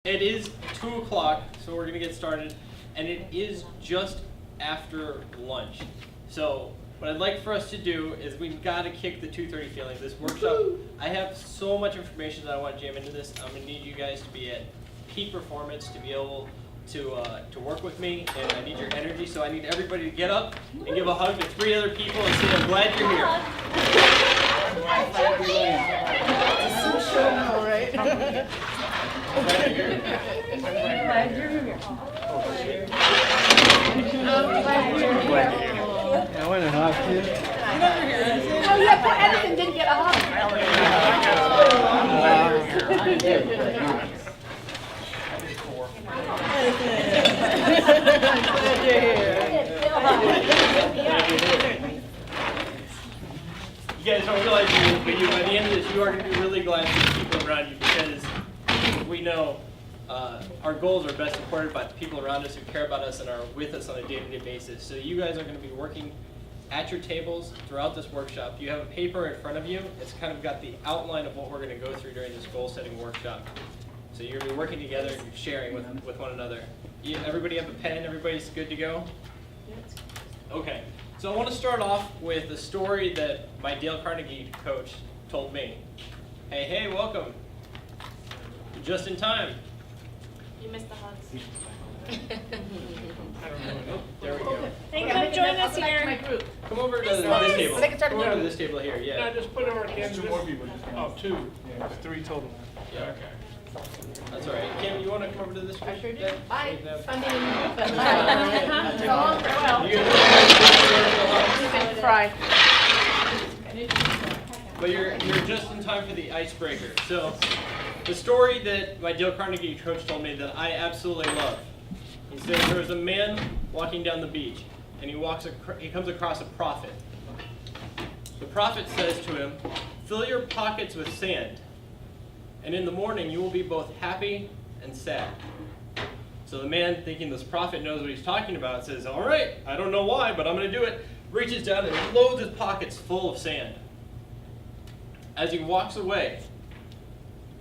It is 2 o'clock, so we're going to get started, and it is just after lunch. So what I'd like for us to do is we've got to kick the 2:30 feeling. This workshop, I have so much information that I want to jam into this. I'm going to need you guys to be at peak performance to be able to work with me, and I need your energy, so I need everybody to get up and give a hug to 3 other people and say, I'm glad you're here. All right. I'm glad you're here. Glad you're here. I want to hug you. Oh yeah, poor Edison didn't get a hug. Glad you're here. You guys don't realize it, but by the end of this, you are going to be really glad to see people around you, because we know our goals are best supported by the people around us who care about us and are with us on a day-to-day basis. So you guys are going to be working at your tables throughout this workshop. You have a paper in front of you. It's kind of got the outline of what we're going to go through during this goal-setting workshop. So you're going to be working together and sharing with one another. Everybody have a pen? Everybody's good to go? Okay. So I want to start off with a story that my Dale Carnegie coach told me. Hey, welcome. Just in time. You missed the hugs. Oh, there we go. Hey, come join us here. Come over to this table. Come over to this table here, Yeah, yeah. just put it over again. Two more people. Oh, 2. Yeah, 3 total. Yeah, okay. That's all right. Kim, you want to come over to this group? I sure do. Yeah. Bye. Yeah. Funding and so long, farewell. You Fry. But you're just in time for the icebreaker. So the story that my Dale Carnegie coach told me that I absolutely love. He said there was a man walking down the beach, and he comes across a prophet. The prophet says to him, "Fill your pockets with sand, and in the morning you will be both happy and sad." So the man, thinking this prophet knows what he's talking about, says, "All right, I don't know why, but I'm going to do it." Reaches down and loads his pockets full of sand. As he walks away,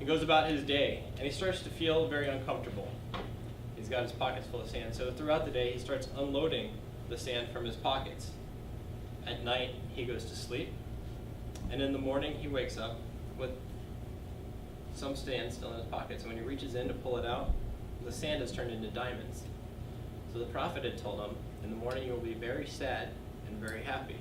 he goes about his day, and he starts to feel very uncomfortable. He's got his pockets full of sand, so throughout the day he starts unloading the sand from his pockets. At night, he goes to sleep, and in the morning he wakes up with some sand still in his pockets, and when he reaches in to pull it out, the sand has turned into diamonds. So the prophet had told him, in the morning you will be very sad and very happy.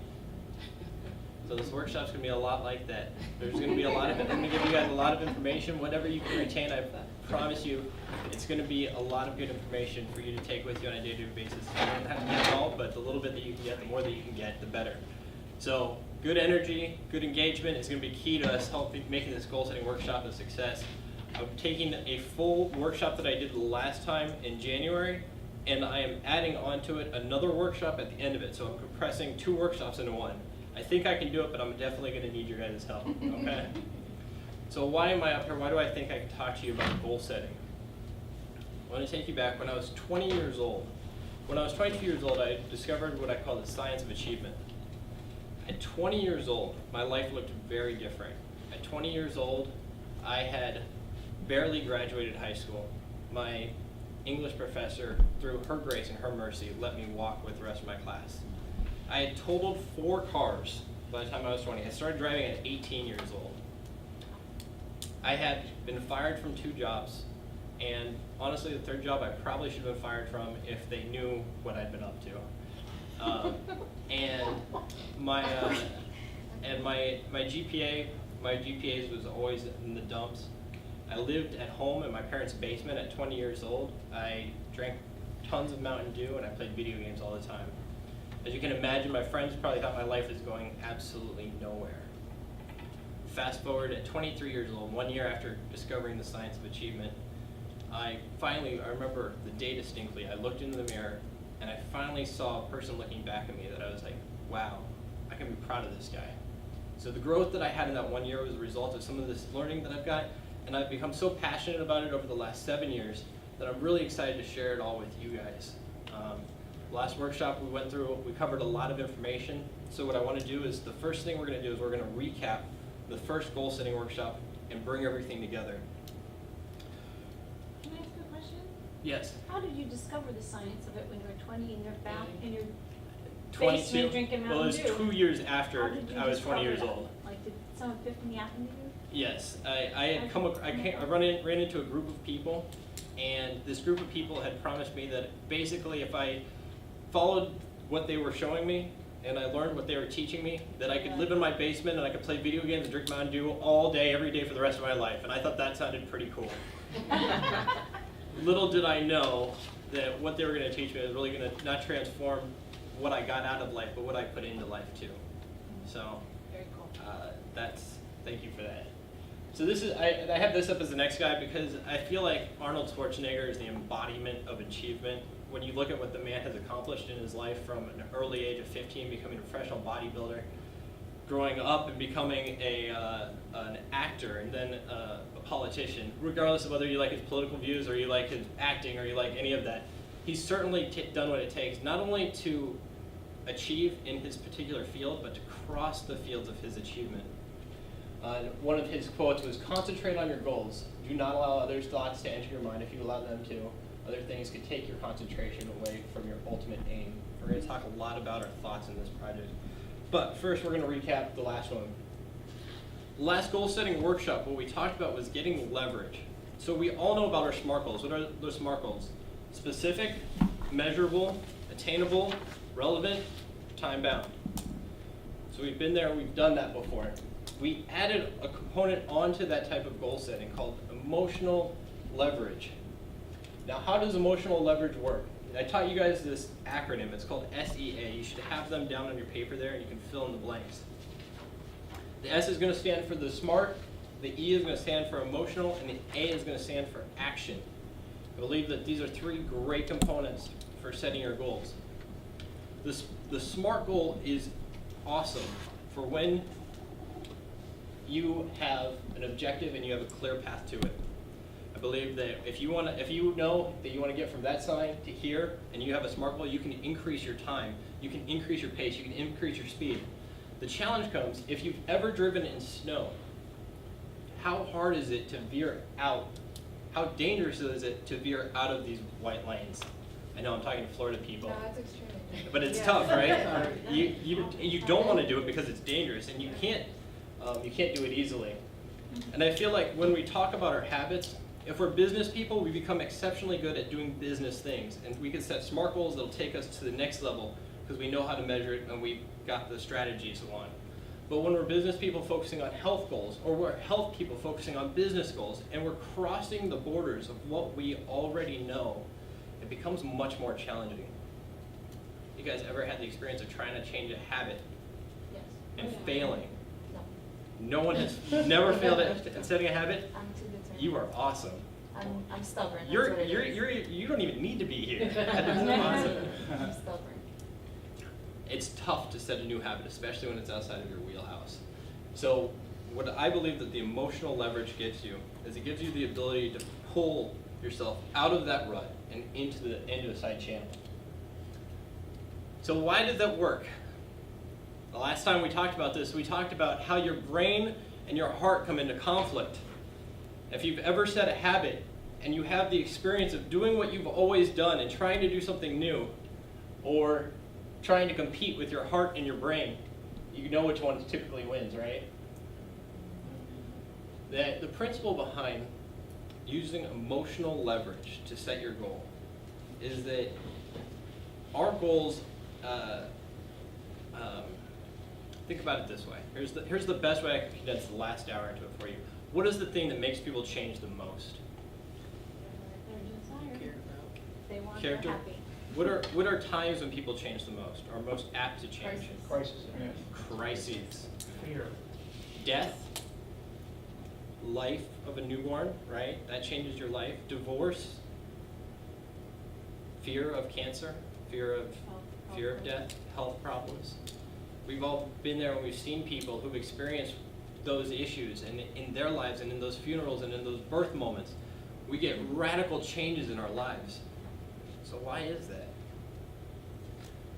So this workshop's going to be a lot like that. There's going to be a lot of it. I'm going to give you guys a lot of information. Whatever you can retain, I promise you, it's going to be a lot of good information for you to take with you on a day-to-day basis. You don't have to get it all, but the little bit that you can get, the more that you can get, the better. So good energy, good engagement is going to be key to us making this goal-setting workshop a success. I'm taking a full workshop that I did the last time in January, and I am adding onto it another workshop at the end of it. So I'm compressing 2 workshops into one. I think I can do it, but I'm definitely going to need your guys' help, okay? So why am I up here? Why do I think I can talk to you about goal setting? I want to take you back when I was 20 years old. When I was 22 years old, I discovered what I call the science of achievement. At 20 years old, my life looked very different. At 20 years old, I had barely graduated high school. My English professor, through her grace and her mercy, let me walk with the rest of my class. I had totaled 4 cars by the time I was 20. I started driving at 18 years old. I had been fired from 2 jobs, and honestly, the 3rd job I probably should have been fired from if they knew what I'd been up to. And my GPAs was always in the dumps. I lived at home in my parents' basement at 20 years old. I drank tons of Mountain Dew, and I played video games all the time. As you can imagine, my friends probably thought my life was going absolutely nowhere. Fast forward at 23 years old, 1 year after discovering the science of achievement, I remember the day distinctly. I looked into the mirror, and I finally saw a person looking back at me that I was like, wow, I can be proud of this guy. So the growth that I had in that 1 year was a result of some of this learning that I've got, and I've become so passionate about it over the last 7 years that I'm really excited to share it all with you guys. Last workshop we went through, we covered a lot of information. So what I want to do is, the first thing we're going to do is we're going to recap the first goal setting workshop and bring everything together. Yes. How did you discover the science of it when you were 20 in your in your 22. basement drinking Well, it was Mountain Dew? 2 years How after did you I was 20 discover years that? old. Like, did some epiphany happen to you? Yes, I had ran into a group of people, and this group of people had promised me that basically if I followed what they were showing me and I learned what they were teaching me, that I could live in my basement and I could play video games and drink Mountain Dew all day, every day for the rest of my life. And I thought that sounded pretty cool. Little did I know that what they were going to teach me was really going to not transform what I got out of life, but what I put into life too. So Very cool. thank you for that. So this is, I have this up as the next guy because I feel like Arnold Schwarzenegger is the embodiment of achievement. When you look at what the man has accomplished in his life from an early age of 15, becoming a professional bodybuilder, growing up and becoming an actor and then a politician, regardless of whether you like his political views or you like his acting or you like any of that, he's certainly done what it takes, not only to achieve in his particular field, but to cross the fields of his achievement. One of his quotes was, "Concentrate on your goals. Do not allow others' thoughts to enter your mind. If you allow them to, other things could take your concentration away from your ultimate aim." We're going to talk a lot about our thoughts in this project. But first, we're going to recap the last one. The last goal setting workshop, what we talked about was getting leverage. So we all know about our SMART goals. What are those SMART goals? Specific, measurable, attainable, relevant, time-bound. So we've been there, we've done that before. We added a component onto that type of goal setting called emotional leverage. Now, how does emotional leverage work? I taught you guys this acronym. It's called SEA. You should have them down on your paper there, and you can fill in the blanks. The S is going to stand for the SMART, the E is going to stand for emotional, and the A is going to stand for action. I believe that these are three great components for setting your goals. The SMART goal is awesome for when you have an objective and you have a clear path to it. I believe that if you know that you want to get from that sign to here, and you have a SMART goal, you can increase your time, you can increase your pace, you can increase your speed. The challenge comes if you've ever driven in snow. How hard is it to veer out? How dangerous is it to veer out of these white lanes? I know I'm talking to Florida people. No, that's extremely dangerous. But it's tough, right? You don't want to do it because it's dangerous, and you can't do it easily. And I feel like when we talk about our habits, if we're business people, we become exceptionally good at doing business things, and we can set SMART goals that'll take us to the next level because we know how to measure it and we've got the strategies on. But when we're business people focusing on health goals, or we're health people focusing on business goals, and we're crossing the borders of what we already know, it becomes much more challenging. You guys ever had the experience of trying to change a habit Yes. and failing? No. No one has never failed at setting a habit? I'm too determined. You are awesome. I'm stubborn. That's You what it is. don't even need to be here. That is awesome. I'm stubborn. It's tough to set a new habit, especially when it's outside of your wheelhouse. So what I believe that the emotional leverage gives you is it gives you the ability to pull yourself out of that rut and into a side channel. So why does that work? The last time we talked about this, we talked about how your brain and your heart come into conflict. If you've ever set a habit and you have the experience of doing what you've always done and trying to do something new, or trying to compete with your heart and your brain, you know which one typically wins, right? The principle behind using emotional leverage to set your goal is that our goals, think about it this way. Here's the best way I can condense the last hour into it for you. What is the thing that makes people change the most? Their desire. They want Character? they're happy. What are times when people change the most, or most apt to change? Crisis. Crises. Fear. Death. Life of a newborn, right? That changes your life. Divorce. Fear of cancer. Fear of death. Health problems. We've all been there and we've seen people who've experienced those issues, and in their lives and in those funerals and in those birth moments, we get radical changes in our lives. So why is that?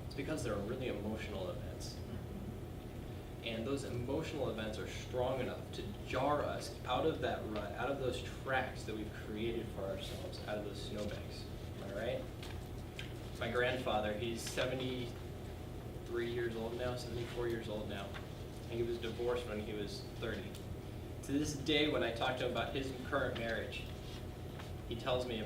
It's because they're really emotional events. And those emotional events are strong enough to jar us out of that rut, out of those tracks that we've created for ourselves, out of those snowbanks. my grandfather. He's 73 years old now, 74 years old now. And he was divorced when he was 30. To this day, when I talk to him about his current marriage, he tells me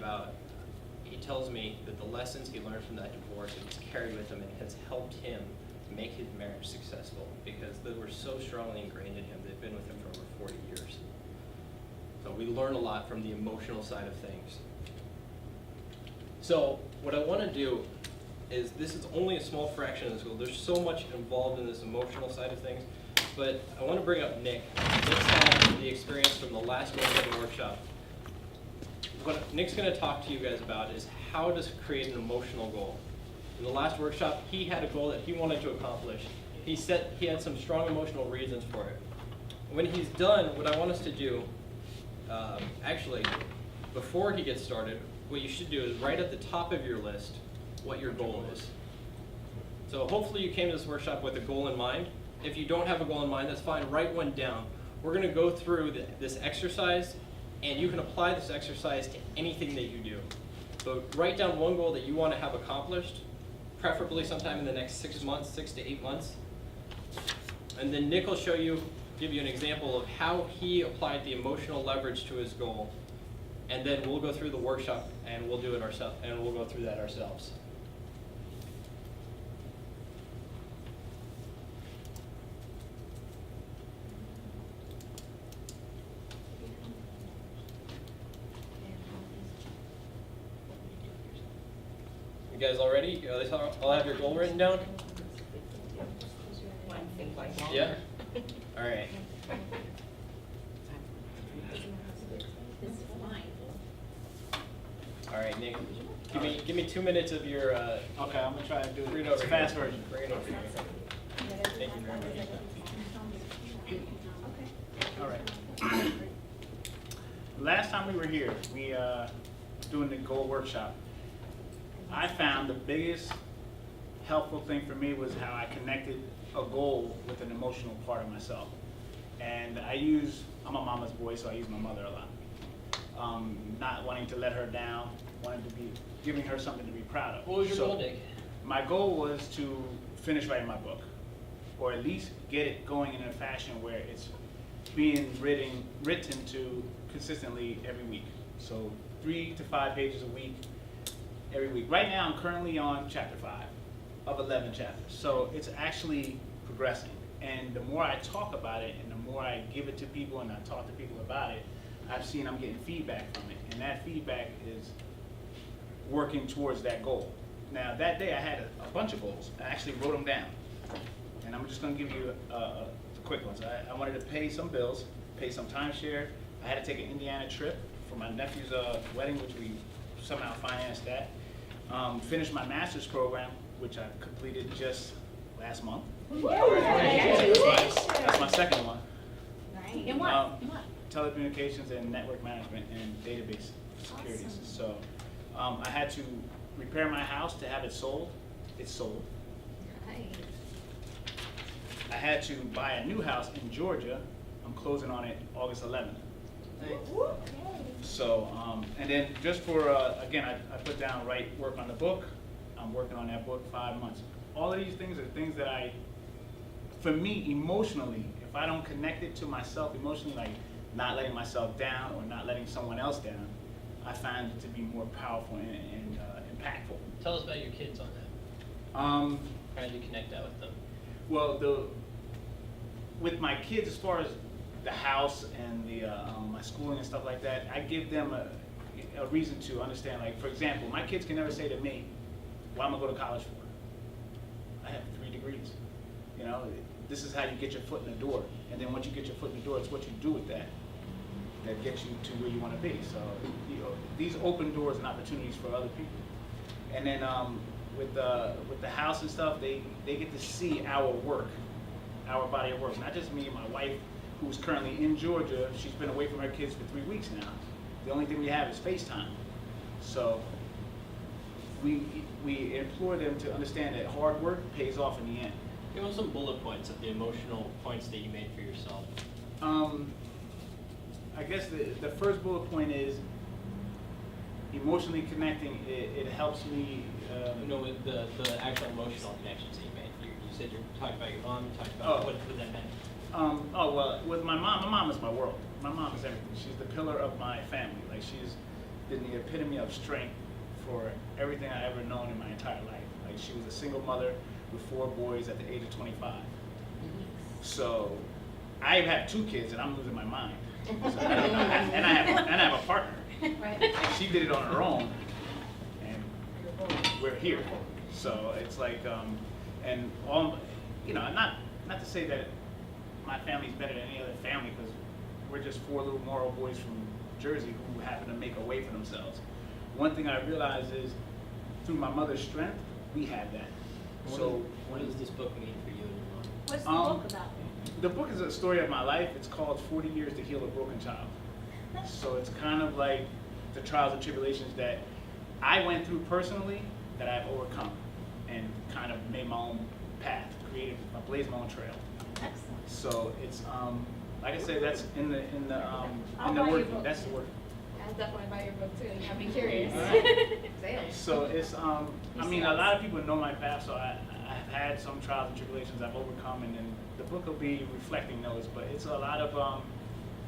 that the lessons he learned from that divorce and he's carried with him and has helped him to make his marriage successful because they were so strongly ingrained in him. They've been with him for over 40 years. So we learn a lot from the emotional side of things. So what I want to do is, this is only a small fraction of the school. There's so much involved in this emotional side of things. But I want to bring up Nick. Nick's had the experience from the last one workshop. What Nick's going to talk to you guys about is how to create an emotional goal. In the last workshop, he had a goal that he wanted to accomplish. He had some strong emotional reasons for it. When he's done, what I want us to do, actually, before he gets started, what you should do is write at the top of your list what your goal is. So hopefully you came to this workshop with a goal in mind. If you don't have a goal in mind, that's fine. Write one down. We're going to go through this exercise, and you can apply this exercise to anything that you do. So write down one goal that you want to have accomplished, preferably sometime in the next 6 months, 6 to 8 months. And then Nick will give you an example of how he applied the emotional leverage to his goal. And then we'll go through the workshop and we'll do it ourselves, and we'll go through that ourselves. You guys all ready? You guys all have your goal written down? Yeah? All right. All right, Nick. Give me 2 minutes of your. Okay, I'm gonna try to do Bring it it. over It's a here. fast version. Bring it over here. Thank you very much. All right. Last time we were here, we doing the goal workshop. I found the biggest helpful thing for me was how I connected a goal with an emotional part of myself. And I'm a mama's boy, so I use my mother a lot. Not wanting to let her down, giving her something to be proud of. What was your goal, Nick? My goal was to finish writing my book, or at least get it going in a fashion where it's being written to consistently every week. So 3 to 5 pages a week, every week. Right now, I'm currently on chapter 5 of 11 chapters. So it's actually progressing. And the more I talk about it, and the more I give it to people, and I talk to people about it, I've seen I'm getting feedback from it. And that feedback is working towards that goal. Now, that day I had a bunch of goals. I actually wrote them down. And I'm just going to give you the quick ones. I wanted to pay some bills, pay some timeshare. I had to take an Indiana trip for my nephew's wedding, which we somehow financed that. Finish my master's program, which I completed just last month. That's my second one. In what? In what? Telecommunications and network management and database securities. Awesome. So I had to repair my house to have it sold. It's sold. I had to buy a new house in Georgia. I'm closing on it August 11th. So, and then just for, again, I put down work on the book. I'm working on that book 5 months. All of these things are things that for me, emotionally, if I don't connect it to myself emotionally, like not letting myself down or not letting someone else down, I find it to be more powerful and impactful. Tell us about your kids on that. How did you connect that with them? Well, with my kids, as far as the house and the my schooling and stuff like that, I give them a reason to understand. Like, for example, my kids can never say to me, "What am I going to college for? I have 3 degrees." You know, this is how you get your foot in the door. And then once you get your foot in the door, it's what you do with that gets you to where you want to be. So, these open doors and opportunities for other people. And then with the house and stuff, they get to see our work, our body of work. Not just me and my wife, who's currently in Georgia. She's been away from her kids for 3 weeks now. The only thing we have is FaceTime. So we implore them to understand that hard work pays off in the end. Give us some bullet points of the emotional points that you made for yourself. I guess the first bullet point is emotionally connecting, it helps me. No, with the actual emotional connections that you made. You said you're talking about your mom. You talked about what that meant. Oh well, with my mom is my world. My mom is everything. She's the pillar of my family. Like she's been the epitome of strength for everything I ever known in my entire life. Like she was a single mother with 4 boys at the age of 25. So I have 2 kids and I'm losing my mind. So I don't know. And I have a partner. Right. She did it on her own, and we're here. So it's like, and all, not to say that my family's better than any other family, because we're just 4 little moral boys from Jersey who happen to make a way for themselves. One thing I realized is, through my mother's strength, we had that. What does this book mean for you and your mom? What's the book about? The book is a story of my life. It's called 40 Years to Heal a Broken Child. So it's kind of like the trials and tribulations that I went through personally that I've overcome and kind of made my own path, blazed my own trail. Excellent. So it's like I said, that's in the I'll in buy the your work. book. That's the work. I'll definitely buy your book too. You have me curious. Sales. So it's I mean, a lot of people know my past, so I've had some trials and tribulations I've overcome, and then the book will be reflecting those. But it's a lot of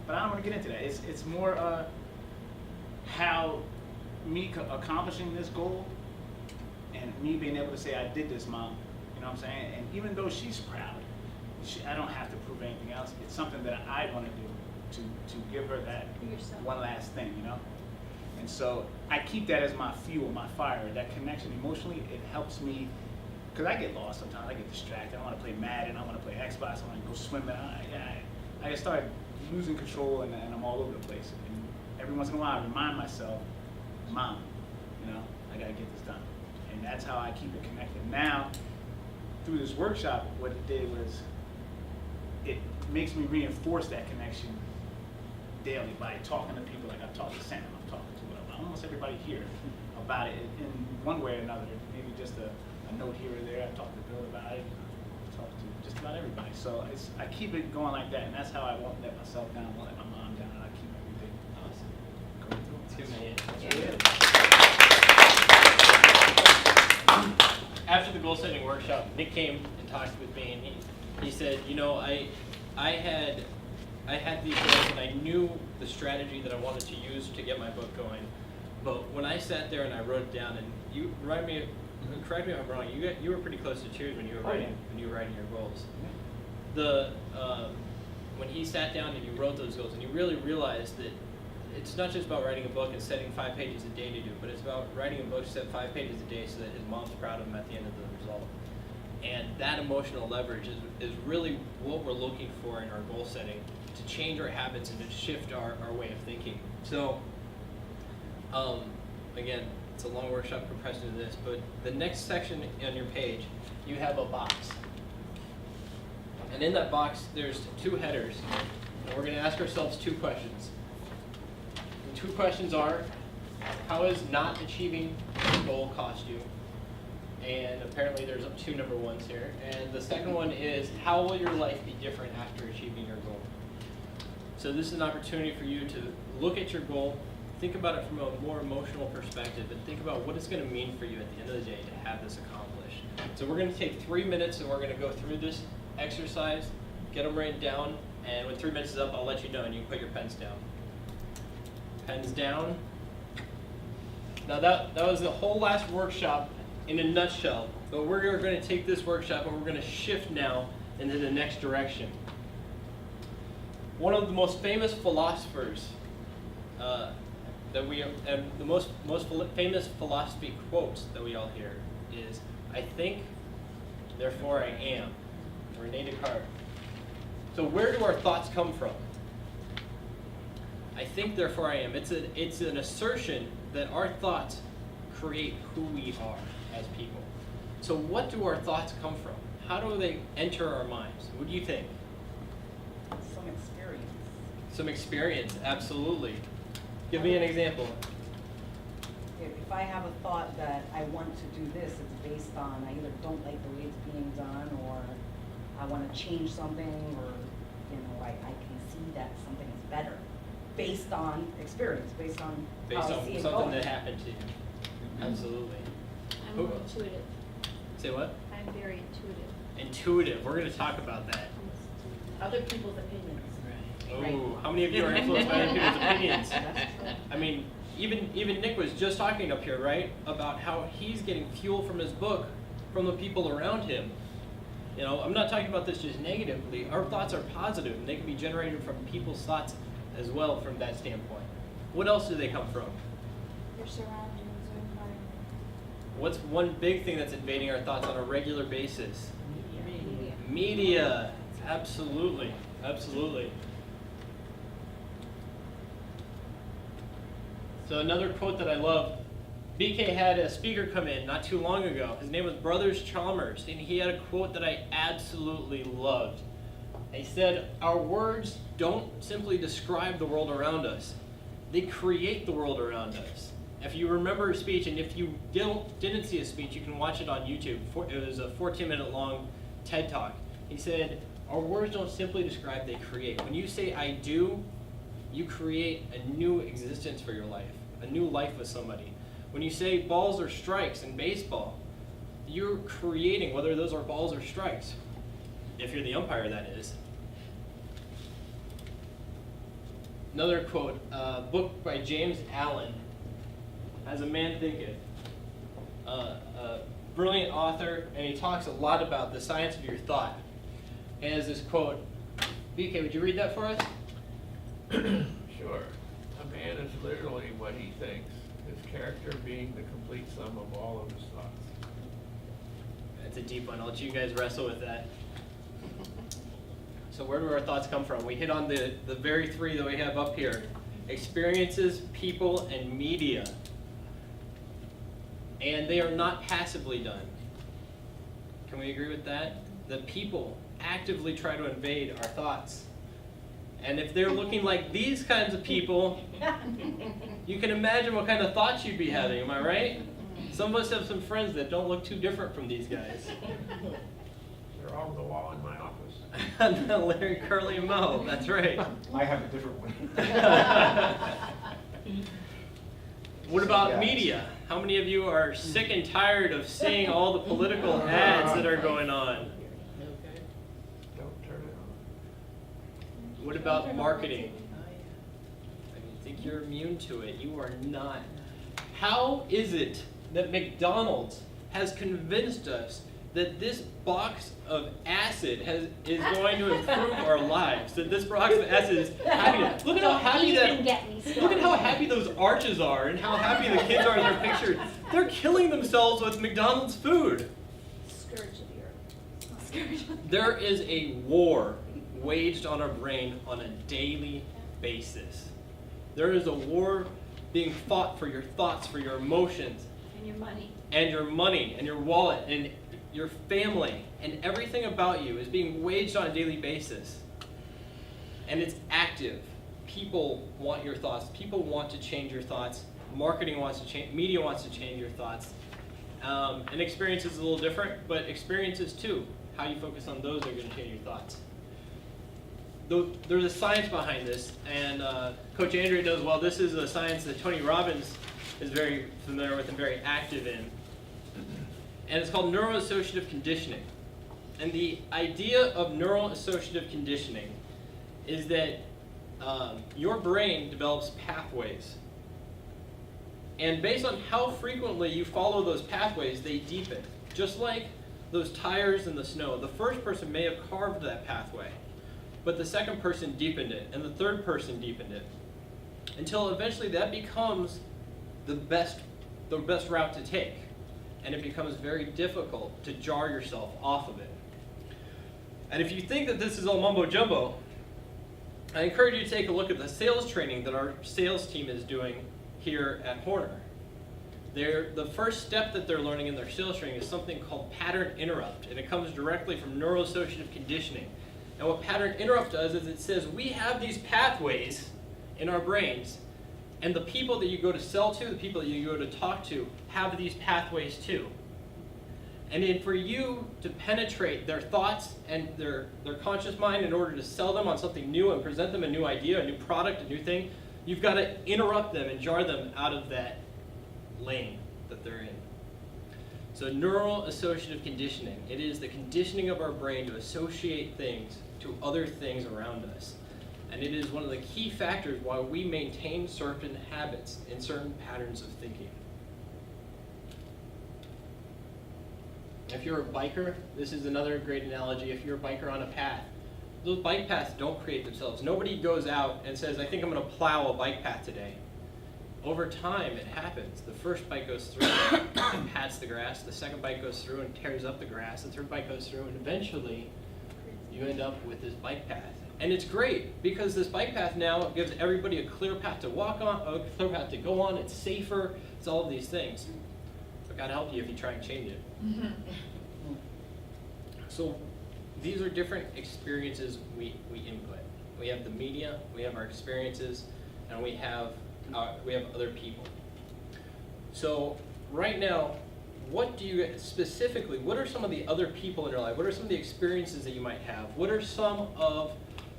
but I don't want to get into that. It's more how me accomplishing this goal and me being able to say I did this, Mom. You know what I'm saying? And even though she's proud, I don't have to prove anything else. It's something that I want to do to give her that For yourself. one last thing, you know? And so I keep that as my fuel, my fire, that connection emotionally. It helps me, because I get lost sometimes. I get distracted. I want to play Madden. I want to play Xbox. I want to go swimming. I just start losing control, and I'm all over the place. And every once in a while, I remind myself, Mom, I got to get this done. And that's how I keep it connected. Now, through this workshop, what it did was it makes me reinforce that connection daily by talking to people like I've talked to Sam, I've talked to almost everybody here about it in one way or another. Maybe just a note here or there. I've talked to Bill about it. I've talked to just about everybody. So I keep it going like that, and that's how I won't let myself down, won't let my mom down, and I keep everything going through. Let's give him a hand. Yeah. After the goal setting workshop, Nick came and talked with me, and he said, I had these goals and I knew the strategy that I wanted to use to get my book going. But when I sat there and I wrote it down, and you correct me if I'm wrong, you were pretty close to tears when you were writing your goals. When he sat down and you wrote those goals, and you really realized that it's not just about writing a book and setting 5 pages a day to do, but it's about writing a book to set 5 pages a day so that his mom's proud of him at the end of the result. And that emotional leverage is really what we're looking for in our goal setting, to change our habits and to shift our way of thinking. So, again, it's a long workshop compressed into this, but the next section on your page, you have a box. And in that box, there's 2 headers, and we're going to ask ourselves 2 questions. The 2 questions are, how is not achieving the goal cost you? And apparently there's 2 number 1s here. And the second one is, how will your life be different after achieving your goal? So this is an opportunity for you to look at your goal, think about it from a more emotional perspective, and think about what it's going to mean for you at the end of the day to have this accomplished. So we're going to take 3 minutes and we're going to go through this exercise, get them written down, and when 3 minutes is up, I'll let you know and you can put your pens down. Pens down. Now that was the whole last workshop in a nutshell, but we're going to take this workshop and we're going to shift now into the next direction. One of the most famous philosophers the most famous philosophy quotes that we all hear is, "I think, therefore I am." Rene Descartes. So where do our thoughts come from? I think, therefore I am. It's an assertion that our thoughts create who we are as people. So what do our thoughts come from? How do they enter our minds? What do you think? Some experience. Some experience, absolutely. Give me an example. If I have a thought that I want to do this, it's based on I either don't like the way it's being done, or I want to change something, or I can see that something is better. based on experience, based on Based how I on see it something going. that happened to you. Absolutely. I'm more intuitive. Say what? I'm very intuitive. Intuitive. We're going to talk about that. Other people's opinions. Oh, how many of you are influenced by other people's opinions? That's true. I mean, even Nick was just talking up here, right, about how he's getting fuel from his book from the people around him. You know, I'm not talking about this just negatively. Our thoughts are positive, and they can be generated from people's thoughts as well from that standpoint. What else do they come from? Your surroundings, your environment. What's one big thing that's invading our thoughts on a regular basis? Media. Media. Absolutely. Absolutely. So another quote that I love, BK had a speaker come in not too long ago. His name was Brothers Chalmers, and he had a quote that I absolutely loved. He said, "Our words don't simply describe the world around us. They create the world around us." If you remember his speech, and if you didn't see his speech, you can watch it on YouTube. It was a 14-minute long TED Talk. He said, our words don't simply describe, they create. When you say I do, you create a new existence for your life, a new life with somebody. When you say balls or strikes in baseball, you're creating, whether those are balls or strikes, if you're the umpire, that is. Another quote, book by James Allen, As a Man Thinketh. A brilliant author, and he talks a lot about the science of your thought. And has this quote, BK, would you read that for us? Sure. A man is literally what he thinks, his character being the complete sum of all of his thoughts. That's a deep one. I'll let you guys wrestle with that. So where do our thoughts come from? We hit on the very three that we have up here. Experiences, people, and media. And they are not passively done. Can we agree with that? The people actively try to invade our thoughts. And if they're looking like these kinds of people, you can imagine what kind of thoughts you'd be having, am I right? Some of us have some friends that don't look too different from these guys. They're all on the wall in my office. Larry, Curly, and Mo, that's right. I have a different one. What about Yes. media? How many of you are sick and tired of seeing all the political ads that are going on? Don't turn it on. What about marketing? I think you're immune to it. You are not. How is it that McDonald's has convinced us that this box of acid is going to improve our lives? That this box of acid is happy. Look at how happy Even get me Look at how started. happy those arches are and how happy the kids are in their pictures. They're killing themselves with McDonald's food. Scourge of the earth. There is a war waged on our brain on a daily basis. There is a war being fought for your thoughts, for your emotions, And your money. and your money, and your wallet, and your family, and everything about you is being waged on a daily basis. And it's active. People want your thoughts. People want to change your thoughts. Marketing wants to change. Media wants to change your thoughts. And experience is a little different, but experiences too. How you focus on those are going to change your thoughts. There's a science behind this, and Coach Andrea knows well. This is a science that Tony Robbins is very familiar with and very active in. And it's called neuroassociative conditioning. And the idea of neuroassociative conditioning is that your brain develops pathways. And based on how frequently you follow those pathways, they deepen. Just like those tires in the snow. The first person may have carved that pathway, but the second person deepened it, and the third person deepened it. Until eventually that becomes the best route to take. And it becomes very difficult to jar yourself off of it. And if you think that this is all mumbo jumbo, I encourage you to take a look at the sales training that our sales team is doing here at Horner. The first step that they're learning in their sales training is something called pattern interrupt, and it comes directly from neuroassociative conditioning. And what pattern interrupt does is it says we have these pathways in our brains, and the people that you go to sell to, the people that you go to talk to, have these pathways too. And then for you to penetrate their thoughts and their conscious mind in order to sell them on something new and present them a new idea, a new product, a new thing, You've got to interrupt them and jar them out of that lane that they're in. So neural associative conditioning. It is the conditioning of our brain to associate things to other things around us. And it is one of the key factors why we maintain certain habits and certain patterns of thinking. If you're a biker, this is another great analogy. If you're a biker on a path, those bike paths don't create themselves. Nobody goes out and says, I think I'm going to plow a bike path today. Over time, it happens. The first bike goes through and pats the grass. The second bike goes through and tears up the grass. The third bike goes through, and eventually, you end up with this bike path. And it's great because this bike path now gives everybody a clear path to walk on, a clear path to go on. It's safer. It's all of these things. But God help you if you try and change it. So these are different experiences we input. We have the media, we have our experiences, and we have other people. So right now, what are some of the other people in your life? What are some of the experiences that you might have? What are some of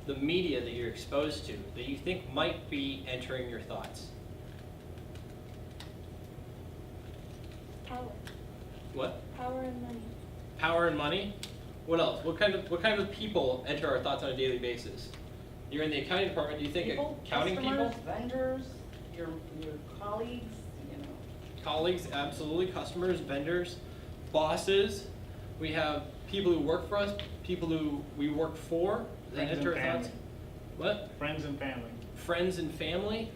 the media that you're exposed to that you think might be entering your thoughts? Power. What? Power and money. Power and money? What else? What kind of people enter our thoughts on a daily basis? You're in the accounting department. Do you think People, accounting customers, people? vendors, your colleagues, you know. Colleagues, absolutely. Customers, vendors, bosses. We have people who work for us, people who we work for that Friends enter and our thoughts. family. What? Friends and family. Friends and family?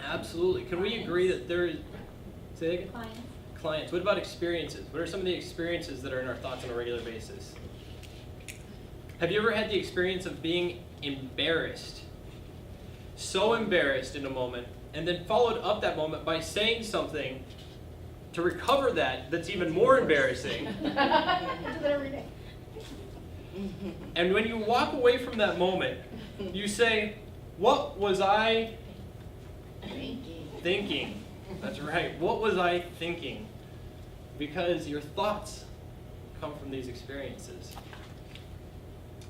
Absolutely. Can we agree that there is... Say that again? Clients. Clients. What about experiences? What are some of the experiences that are in our thoughts on a regular basis? Have you ever had the experience of being embarrassed? So embarrassed in a moment, and then followed up that moment by saying something to recover that's even more embarrassing. Do that every day. And when you walk away from that moment, you say, what was I thinking? That's right. What was I thinking? Because your thoughts come from these experiences.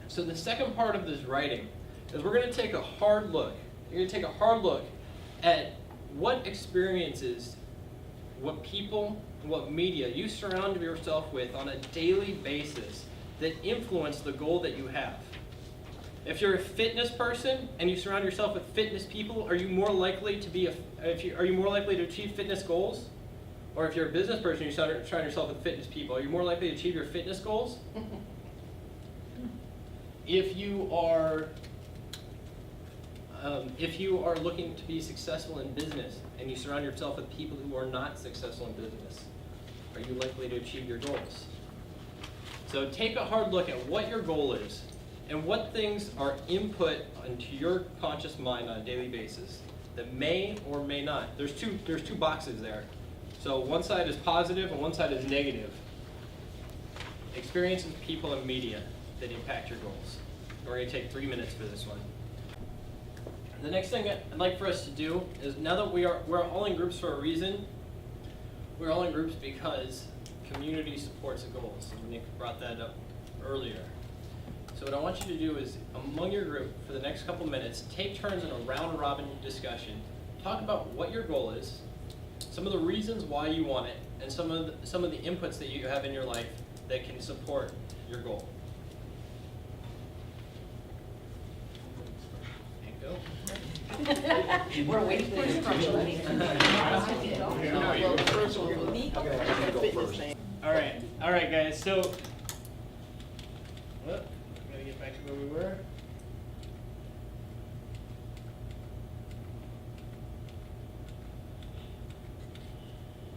So the second part of this writing is we're going to take a hard look. You're going to take a hard look at what experiences, what people, what media you surround yourself with on a daily basis that influence the goal that you have. If you're a fitness person and you surround yourself with fitness people, are you more likely to are you more likely to achieve fitness goals? Or if you're a business person and you surround yourself with fitness people, are you more likely to achieve your fitness goals? If you are looking to be successful in business and you surround yourself with people who are not successful in business, are you likely to achieve your goals? So take a hard look at what your goal is and what things are input into your conscious mind on a daily basis that may or may not. There's two boxes there. So one side is positive and one side is negative. Experiences, people, and media that impact your goals. We're going to take 3 minutes for this one. The next thing I'd like for us to do is, now that we're all in groups for a reason, we're all in groups because community supports the goals. And Nick brought that up earlier. So what I want you to do is, among your group, for the next couple minutes, take turns in a round-robin discussion. Talk about what your goal is, some of the reasons why you want it, and some of the inputs that you have in your life that can support your goal. Go. We're waiting for instructions. All right, guys. So, gotta get back to where we were.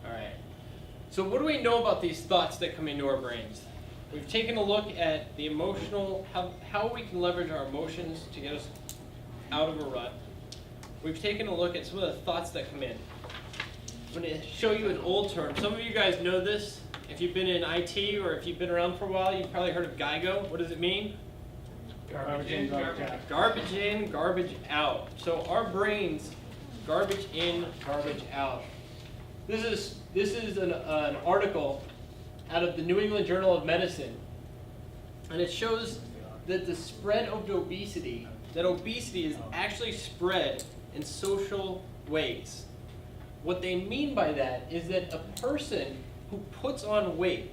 All right. So, what do we know about these thoughts that come into our brains? We've taken a look at the emotional, how we can leverage our emotions to get us out of a rut. We've taken a look at some of the thoughts that come in. I'm going to show you an old term. Some of you guys know this. If you've been in IT or if you've been around for a while, you've probably heard of GIGO. What does it mean? Garbage in, garbage out. Garbage in, garbage out. So our brains, garbage in, garbage out. This is an article out of the New England Journal of Medicine, and it shows that the spread of obesity, that obesity is actually spread in social ways. What they mean by that is that a person who puts on weight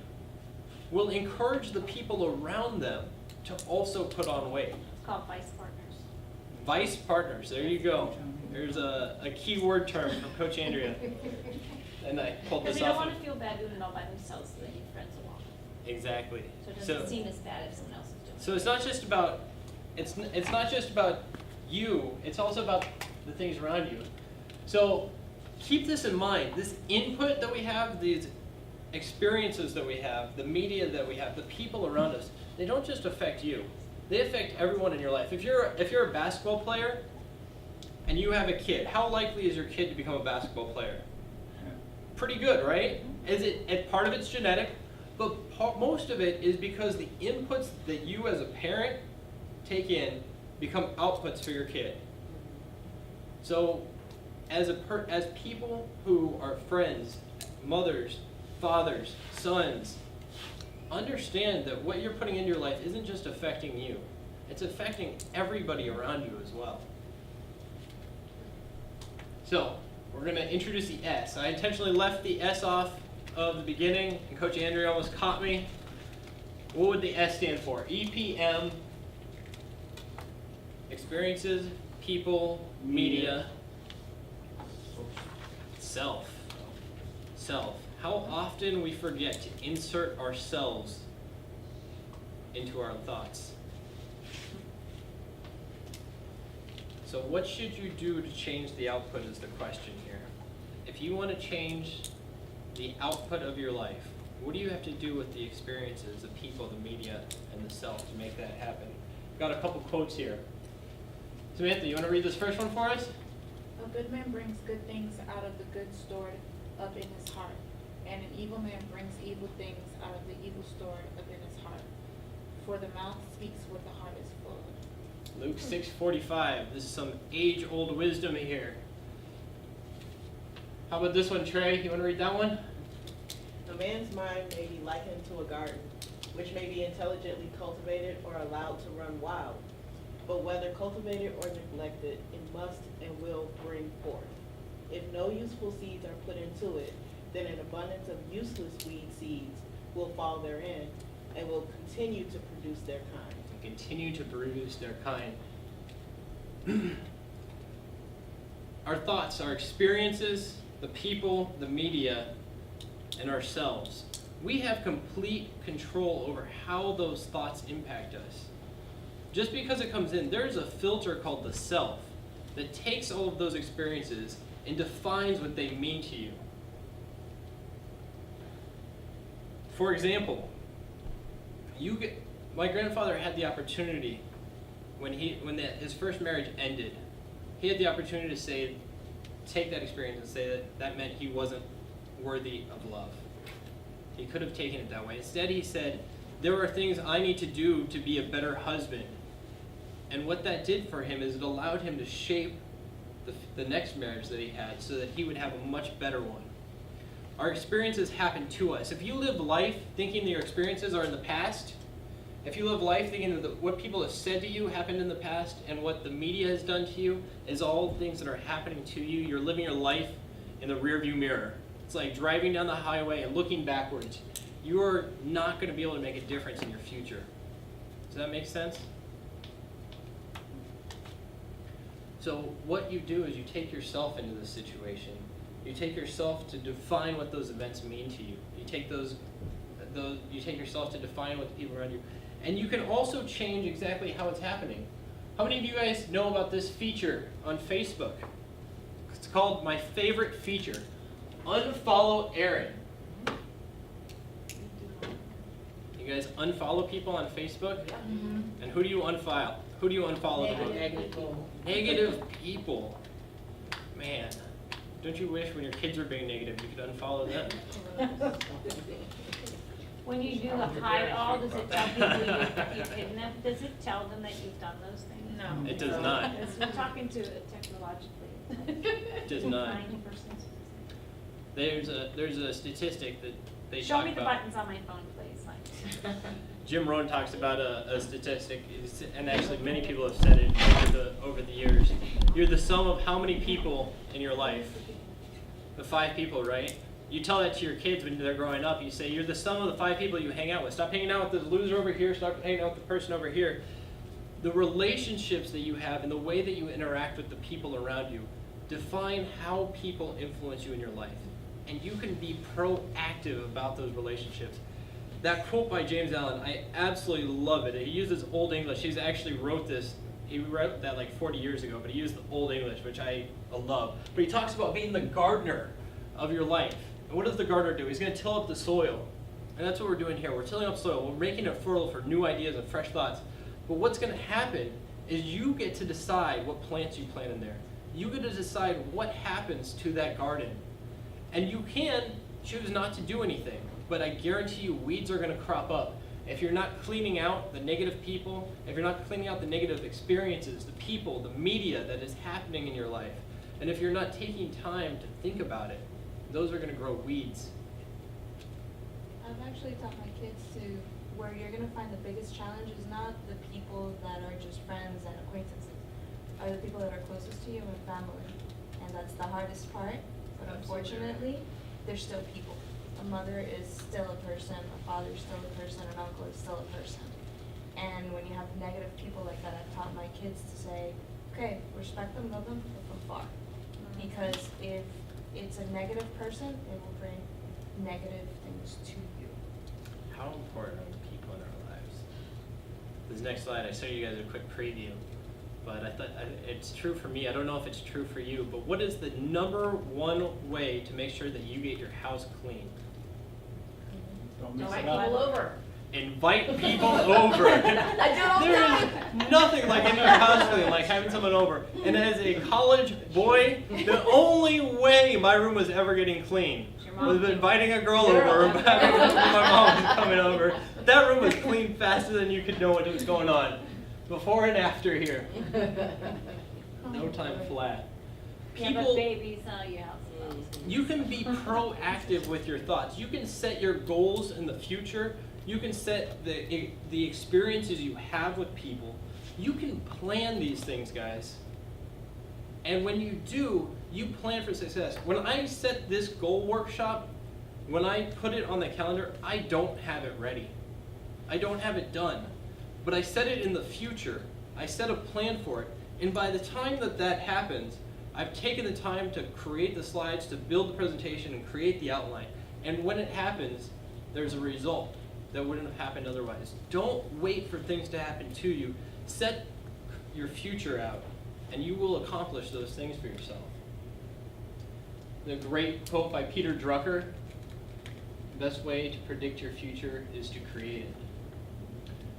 will encourage the people around them to also put on weight. It's called vice partners. Vice partners, there you go. There's a key word term from Coach Andrea. And I pulled Because this they don't off. want to feel bad doing it all by themselves, so they need friends along. Exactly. So it doesn't seem as bad if someone else is doing it. So it's not just about it's not just about you, it's also about the things around you. So keep this in mind. This input that we have, these experiences that we have, the media that we have, the people around us, they don't just affect you. They affect everyone in your life. If you're a basketball player and you have a kid, how likely is your kid to become a basketball player? Pretty good, right? Part of it's genetic, but most of it is because the inputs that you as a parent take in become outputs for your kid. So as people who are friends, mothers, fathers, sons, understand that what you're putting into your life isn't just affecting you. It's affecting everybody around you as well. So we're going to introduce the S. I intentionally left the S off of the beginning, and Coach Andrea almost caught me. What would the S stand for? EPM, experiences, people, media, self. Self. How often we forget to insert ourselves into our thoughts. So what should you do to change the output is the question here. If you want to change the output of your life, what do you have to do with the experiences, the people, the media, and the self to make that happen? Got a couple quotes here. Samantha, you want to read this first one for us? A good man brings good things out of the good stored up in his heart, and an evil man brings evil things out of the evil stored up in his heart. For the mouth speaks what the heart is full of. Luke 6:45. This is some age-old wisdom here. How about this one, Trey? You want to read that one? A man's mind may be likened to a garden, which may be intelligently cultivated or allowed to run wild. But whether cultivated or neglected, it must and will bring forth. If no useful seeds are put into it, then an abundance of useless weed seeds will fall therein and will continue to produce their kind. Continue to produce their kind. Our thoughts, our experiences, the people, the media, and ourselves. We have complete control over how those thoughts impact us. Just because it comes in, there's a filter called the self that takes all of those experiences and defines what they mean to you. For example, my grandfather had the opportunity when his first marriage ended. He had the opportunity to take that experience and say that meant he wasn't worthy of love. He could have taken it that way. Instead, he said, there are things I need to do to be a better husband. And what that did for him is it allowed him to shape the next marriage that he had so that he would have a much better one. Our experiences happen to us. If you live life thinking that your experiences are in the past, if you live life thinking that what people have said to you happened in the past and what the media has done to you is all things that are happening to you, you're living your life in the rearview mirror. It's like driving down the highway and looking backwards. You're not going to be able to make a difference in your future. Does that make sense? So what you do is you take yourself into the situation. You take yourself to define what those events mean to you. You take yourself to define what the people around you. And you can also change exactly how it's happening. How many of you guys know about this feature on Facebook? It's called My Favorite Feature. Unfollow Aaron. You guys unfollow people on Facebook? Mm-hmm. And who do you unfollow? Who do you unfollow the most? Negative people. Man, don't you wish when your kids were being negative you could unfollow them? When you do the hide all, does it tell people you've hidden them? Does it tell them that you've done those things? No. It does not. We're talking to it technologically. It does not. 90%. There's a statistic that they Show talk me the about. buttons on my phone, please. Like, Jim Rohn talks about a statistic, and actually many people have said it over the years. You're the sum of how many people in your life? The 5 people, right? You tell that to your kids when they're growing up. You say, you're the sum of the 5 people you hang out with. Stop hanging out with the loser over here. Stop hanging out with the person over here. The relationships that you have and the way that you interact with the people around you define how people influence you in your life. And you can be proactive about those relationships. That quote by James Allen, I absolutely love it. He uses Old English. He's actually wrote this. He wrote that like 40 years ago, but he used the Old English, which I love. But he talks about being the gardener of your life. And what does the gardener do? He's going to till up the soil. And that's what we're doing here. We're tilling up soil. We're making it fertile for new ideas and fresh thoughts. But what's going to happen is you get to decide what plants you plant in there. You get to decide what happens to that garden. And you can choose not to do anything. But I guarantee you weeds are going to crop up. If you're not cleaning out the negative people, if you're not cleaning out the negative experiences, the people, the media that is happening in your life, and if you're not taking time to think about it, those are going to grow weeds. I've actually taught my kids to where you're going to find the biggest challenge is not the people that are just friends and acquaintances, are the people that are closest to you and family. And that's the hardest part, but unfortunately, they're still people. A mother is still a person, a father is still a person, an uncle is still a person. And when you have negative people like that, I've taught my kids to say, okay, respect them, love them, but from far. Because if it's a negative person, it will bring negative things to you. How important are the people in our lives? This next slide, I showed you guys a quick preview, but I thought it's true for me. I don't know if it's true for you, but what is the #1 way to make sure that you get your house clean? Don't mix Invite it up. people over. Invite people over. I do it all the time. There is nothing like getting your house clean, like having someone over. And as a college boy, the only way my room was ever getting clean was inviting a girl over, having my mom was coming over. That room was clean faster than you could know what was going on. Before and after here. No time flat. Yeah, but babies, your house is lost. You can be proactive with your thoughts. You can set your goals in the future. You can set the experiences you have with people. You can plan these things, guys. And when you do, you plan for success. When I set this goal workshop, when I put it on the calendar, I don't have it ready. I don't have it done. But I set it in the future. I set a plan for it. And by the time that happens, I've taken the time to create the slides, to build the presentation, and create the outline. And when it happens, there's a result that wouldn't have happened otherwise. Don't wait for things to happen to you. Set your future out, and you will accomplish those things for yourself. The great quote by Peter Drucker, the best way to predict your future is to create it.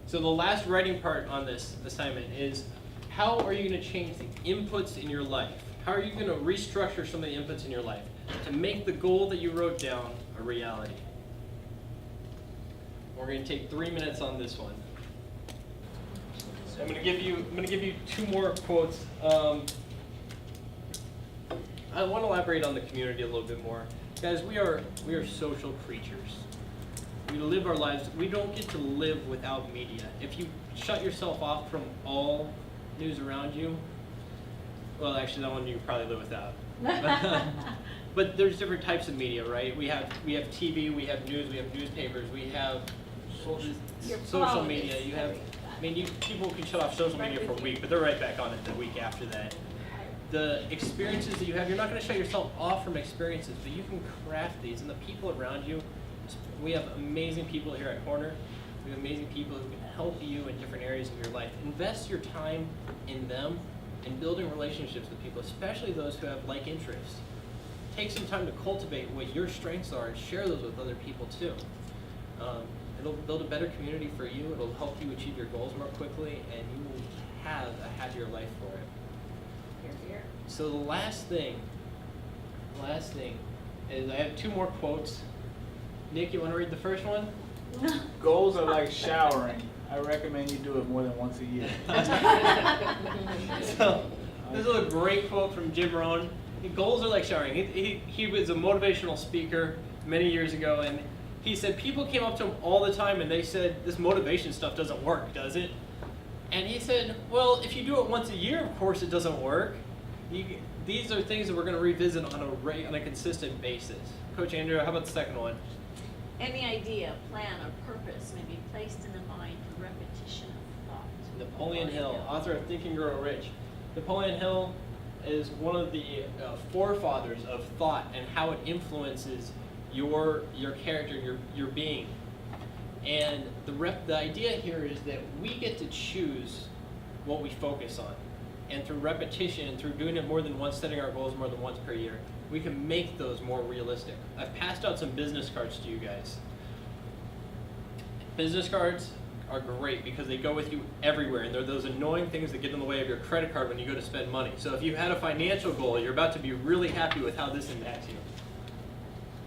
So the last writing part on this assignment is, how are you going to change the inputs in your life? How are you going to restructure some of the inputs in your life to make the goal that you wrote down a reality? We're going to take 3 minutes on this one. I'm going to give you 2 more quotes. I want to elaborate on the community a little bit more. Guys, we are social creatures. We live our lives. We don't get to live without media. If you shut yourself off from all news around you, well, actually, that one you probably live without. But there's different types of media, right? We have TV, we have news, we have newspapers, we have social media. You have, people can shut off social media for a week, but they're right back on it the week after that. The experiences that you have, you're not going to shut yourself off from experiences, but you can craft these, and the people around you. We have amazing people here at Corner. We have amazing people who can help you in different areas of your life. Invest your time in them and building relationships with people, especially those who have like interests. Take some time to cultivate what your strengths are and share those with other people too. It'll build a better community for you. It'll help you achieve your goals more quickly, and you will have a happier life for it. So the last thing is I have 2 more quotes. Nick, you want to read the first one? Goals are like showering. I recommend you do it more than once a year. So, this is a great quote from Jim Rohn. Goals are like showering. He was a motivational speaker many years ago, and He said people came up to him all the time and they said, this motivation stuff doesn't work, does it? And he said, well, if you do it once a year, of course it doesn't work. These are things that we're going to revisit on a consistent basis. Coach Andrew, how about the second one? Any idea, plan, or purpose may be placed in the mind through repetition of thought. Napoleon Hill, author of Think and Grow Rich. Napoleon Hill is one of the forefathers of thought and how it influences your character, your being. And the idea here is that we get to choose what we focus on. And through repetition, and through doing it more than once, setting our goals more than once per year, we can make those more realistic. I've passed out some business cards to you guys. Business cards are great because they go with you everywhere, and they're those annoying things that get in the way of your credit card when you go to spend money. So if you had a financial goal, you're about to be really happy with how this impacts you.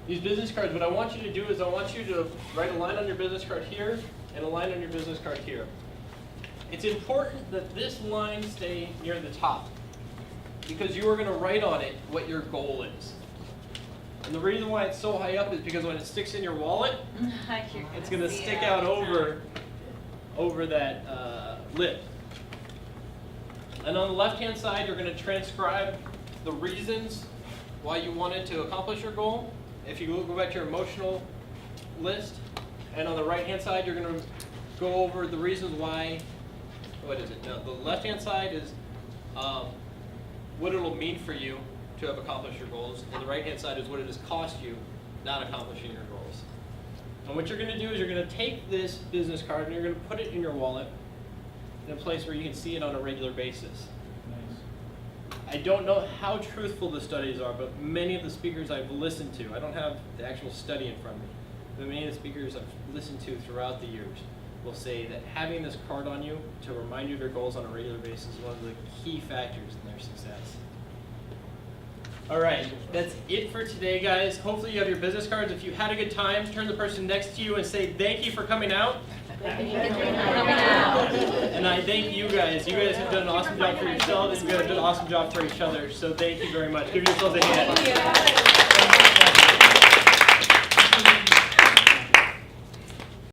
These business cards, what I want you to do is I want you to write a line on your business card here and a line on your business card here. It's important that this line stay near the top because you are going to write on it what your goal is. And the reason why it's so high up is because when it sticks in your wallet, it's going to stick out over that lip. And on the left-hand side, you're going to transcribe the reasons why you wanted to accomplish your goal. If you go back to your emotional list, and on the right-hand side, you're going to go over the reasons why. What is it? No, the left-hand side is what it'll mean for you to have accomplished your goals, and the right-hand side is what it has cost you not accomplishing your goals. And what you're going to do is you're going to take this business card and you're going to put it in your wallet in a place where you can see it on a regular basis. I don't know how truthful the studies are, but many of the speakers I've listened to, I don't have the actual study in front of me, but many of the speakers I've listened to throughout the years will say that having this card on you to remind you of your goals on a regular basis is one of the key factors in their success. All right, that's it for today, guys. Hopefully you have your business cards. If you had a good time, turn the person next to you and say, thank you for coming out. And I thank you guys. You guys have done an awesome job for yourselves, and you guys have done an awesome job for each other. So thank you very much. Give yourselves a hand.